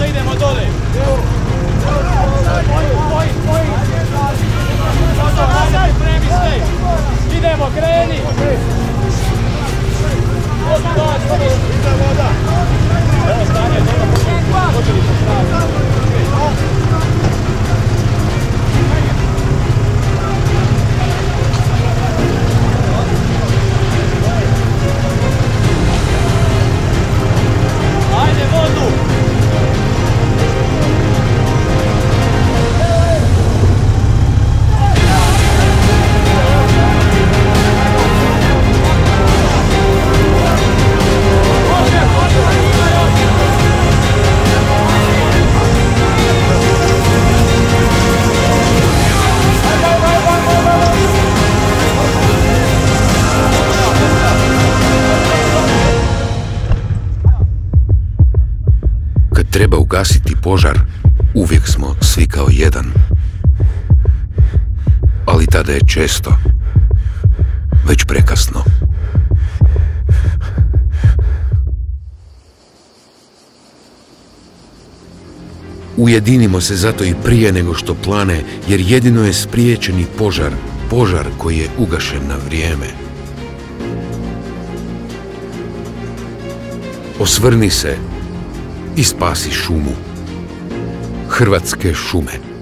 Idemo dole. Pripremi sve. Idemo, kreni. Ide voda. Evo stanje, dobro. Počeli smo strati. Ajde vodu! Treba ugasiti požar, uvijek smo svi kao jedan. Ali tada je često već prekasno. Ujedinimo se zato i prije nego što plane, jer jedino je spriječeni požar, požar koji je ugašen na vrijeme. Osvrni se i spasi šumu, Hrvatske šume.